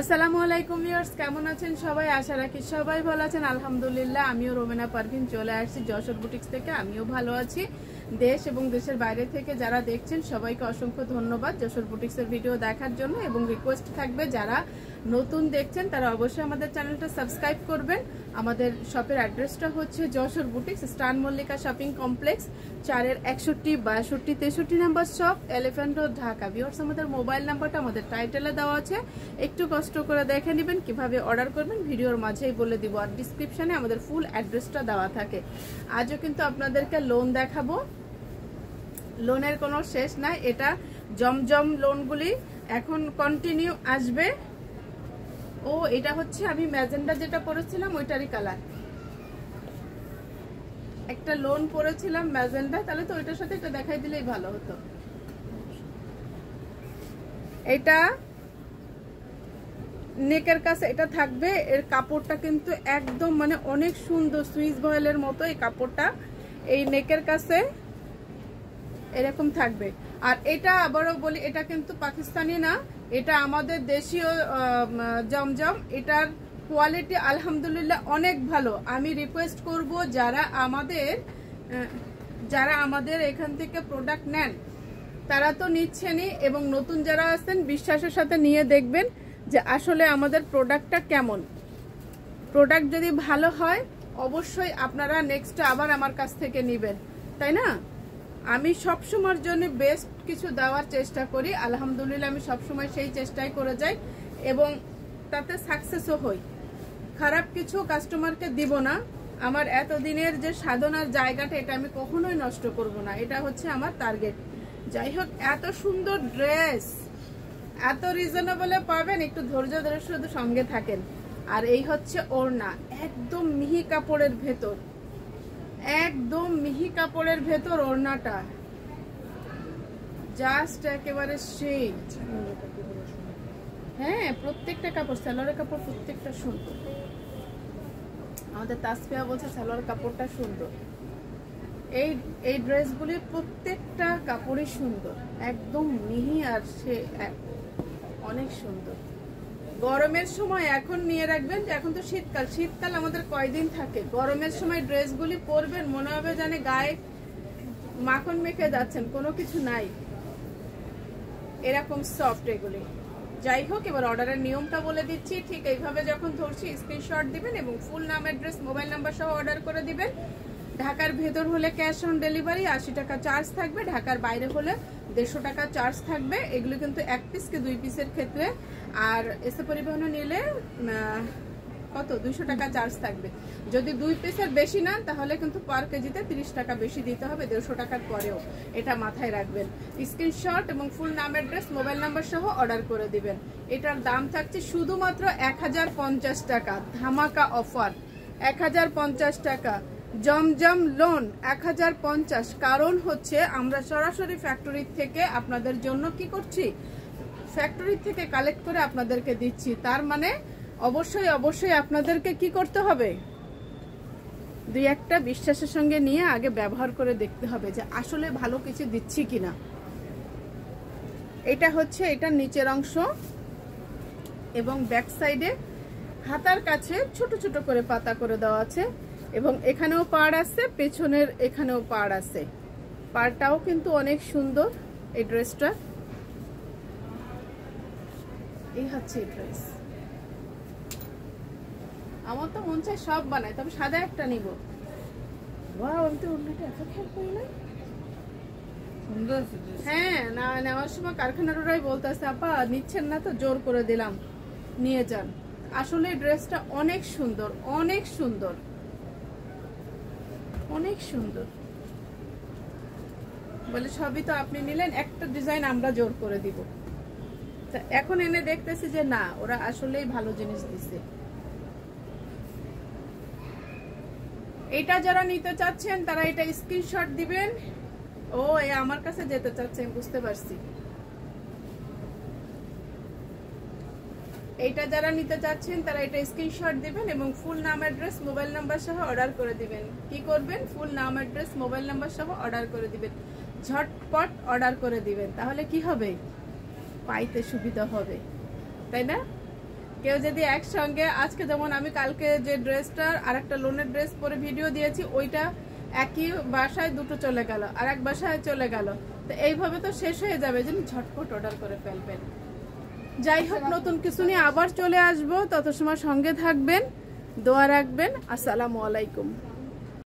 আসসালামু আলাইকুম ভিউয়ার্স, কেমন আছেন সবাই? আশা রাখি সবাই ভালো আছেন। আলহামদুলিল্লাহ, আমিও রোমেনা পারভিন চলে আসছি যশোর বুটিক্স থেকে। আমিও ভালো আছি। দেশ এবং দেশের বাইরে থেকে যারা দেখছেন সবাইকে অসংখ্য ধন্যবাদ যশোর বুটিক্সের ভিডিও দেখার জন্য। এবং রিকোয়েস্ট থাকবে যারা নতুন দেখছেন তারা অবশ্যই আমাদের চ্যানেলটা সাবস্ক্রাইব করবেন। আমাদের শপের অ্যাড্রেসটা হচ্ছে যশোর বুটিক্স, স্টান মল্লিকা শপিং কমপ্লেক্স, 4-এর 61, 62, 63 number shop, elephant road, Dhaka. Viewers, আমাদের মোবাইল নাম্বারটা আমাদের টাইটেলে দেওয়া আছে, একটু কষ্ট করে দেখে নেবেন। কিভাবে অর্ডার করবেন ভিডিওর মাঝেই বলে দিব, আর ডিসক্রিপশনে আমাদের ফুল অ্যাড্রেসটা দেওয়া থাকে। আজও কিন্তু আপনাদেরকে লোন দেখাবো, লোনের কোনো শেষ নাই। এটা জমজম লোনগুলি এখন কন্টিনিউ আসবে। ও এটা হচ্ছে আমি ম্যাজেন্ডা যেটা পরেছিলাম ওইটারই কালার, একটা লোন পরেছিলাম ম্যাজেন্ডা, তাহলে তো ওইটার সাথে এটা দেখাই দিলেই ভালো হতো। এটা নেকের কাছে এটা থাকবে, এর কাপড়টা কিন্তু একদম মানে অনেক সুন্দর, সুইস ভয়েলের মতো এই কাপড়টা। এই নেকের কাছে এরকম থাকবে। আর এটা আবারও বলি, এটা কিন্তু পাকিস্তানি না, এটা আমাদের দেশীয় জমজম। এটার কোয়ালিটি আলহামদুলিল্লাহ অনেক ভালো। আমি রিকোয়েস্ট করব যারা আমাদের এখান থেকে প্রোডাক্ট নেন তারা তো নিচ্ছেনই, এবং নতুন যারা আছেন বিশ্বাসের সাথে নিয়ে দেখবেন যে আসলে আমাদের প্রোডাক্টটা কেমন। প্রোডাক্ট যদি ভালো হয় অবশ্যই আপনারা নেক্সট আবার আমার কাছ থেকে নেবেন, তাই না? আমি সবসময়ের জন্য বেস্ট কিছু দেওয়ার চেষ্টা করি। আলহামদুলিল্লাহ, আমি সবসময় সেই চেষ্টাই করে যাই এবং তাতে সাকসেসও হই। খারাপ কিছু কাস্টমারকে দিব না। আমার এতদিনের যে সাধনার জায়গাটা, এটা আমি কখনোই নষ্ট করব না, এটা হচ্ছে আমার টার্গেট। যাই হোক, এত সুন্দর ড্রেস এত রিজনেবলে পাবেন, একটু ধৈর্য ধরে শুধু সঙ্গে থাকেন। আর এই হচ্ছে ওড়না, একদম মিহি কাপড়ের ভেতর, একদম মিহি কাপড়ের ভেতর ওড়নাটা জাস্ট একেবারে সেই। হ্যাঁ, প্রত্যেকটা কাপড়, সালোয়ারের কাপড় প্রত্যেকটা সুন্দর। আমাদের তাসফিয়া বলছে সালোয়ার কাপড়টা সুন্দর। এই ড্রেসগুলির প্রত্যেকটা কাপড়ই সুন্দর, একদম মিহি, আর সে অনেক সুন্দর। গরমের সময় এখন নিয়ে রাখবেন, যে এখন তো শীতকাল, শীতকাল আমাদের কয়দিন থাকে। গরমের সময় ড্রেসগুলি পরবেন মনে হবে জানে গায়ে মাখন মেখে যাচ্ছেন, কোনো কিছু নাই, এরকম সফট এগুলি। যাই হোক, এবার অর্ডারের নিয়মটা বলে দিচ্ছি। ঠিক এইভাবে যখন ধরছি স্ক্রিনশট দিবেন এবং ফুল নাম, অ্যাড্রেস, মোবাইল নাম্বার সহ অর্ডার করে দিবেন। ঢাকার ভেতর হলে ক্যাশ অন ডেলিভারি 80 টাকা চার্জ থাকবে, ঢাকার বাইরে হলে 150 টাকা চার্জ থাকবে। এগুলো কিন্তু 1 পিস কে 2 পিসের ক্ষেত্রে। আর এসে পরিবহনে নিলে কত 200 টাকা চার্জ থাকবে। যদি 2 পিসের বেশি নেন তাহলে কিন্তু পার কেজিতে 30 টাকা বেশি দিতে হবে, 150 টাকার পরেও। এটা মাথায় রাখবেন। স্ক্রিনশট এবং ফুল নাম, অ্যাড্রেস, মোবাইল নাম্বার সহ অর্ডার করে দিবেন। এটার দাম থাকছে শুধুমাত্র 1050 টাকা, ধামাকা অফার 1050 টাকা। জমজম লোন 1050। কারণ হচ্ছে আমরা সরাসরি ফ্যাক্টরি থেকে আপনাদের জন্য কি করছি, ফ্যাক্টরি থেকে কালেক্ট করে আপনাদেরকে দিচ্ছি। তার মানে অবশ্যই অবশ্যই আপনাদেরকে কি করতে হবে, দুই একটা বিশ্বাসের সঙ্গে নিয়ে আগে ব্যবহার করে দেখতে হবে যে আসলে ভালো কিছু দিচ্ছি কিনা। এটা হচ্ছে এটার নিচের অংশ, এবং ব্যাক সাইডে হাতার কাছে ছোট ছোট করে পাতা করে দেওয়া আছে, এবং এখানেও পাড় আছে, পেছনের এখানেও পাড় আছে। পাড়টাও কিন্তু অনেক সুন্দর। এই ড্রেসটা এই হচ্ছে এই ড্রেস। আমার তো মন চায় সব বানাই, তবে সাদা একটা নিব। ওয়াও, আমি তো অন্যটা এত খেয়াল করি না। হ্যাঁ, না নেওয়ার সময় কারখানার ওরাই বলতেছে, আপা নিচ্ছেন না তো, জোর করে দিলাম নিয়ে যান। আসলে ড্রেসটা অনেক সুন্দর, অনেক সুন্দর, অনেক সুন্দর। বলে সবই তো আপনি নিলেন, একটা ডিজাইন আমরা জোর করে দিব। তা এখন এনে দেখতেছি যে না, ওরা আসলেই ভালো জিনিস দিছে। এটা যারা নিতে চাচ্ছেন তারা এটা স্ক্রিনশট দিবেন। ও আমার কাছে যেতে চাচ্ছেন, বুঝতে পারছি। এইটা যারা নিতে চাচ্ছেন তারা এটা স্ক্রিনশট দিবেন এবং ফুল নাম, অ্যাড্রেস, মোবাইল নাম্বার সহ অর্ডার করে দিবেন। কি করবেন, ফুল নাম, অ্যাড্রেস, মোবাইল নাম্বার সহ অর্ডার করে দিবেন। ঝটপট অর্ডার করে দিবেন, তাহলে কি হবে, পাইতে সুবিধা হবে, তাই না? কেউ যদি একসঙ্গে আজকে যেমন আমি কালকে যে ড্রেসটা আর একটা লোনের ড্রেস পরে ভিডিও দিয়েছি, ওইটা একই বাসায় দুটো চলে গেল, আর এক বাসায় চলে গেল, তো এইভাবে তো শেষ হয়ে যাবে, যেন ঝটপট অর্ডার করে ফেলবেন। যাই হোক, নতুন কিছু নিয়ে আবার চলে আসবো, তত সময় সঙ্গে থাকবেন, দোয়া রাখবেন। আসসালামু আলাইকুম।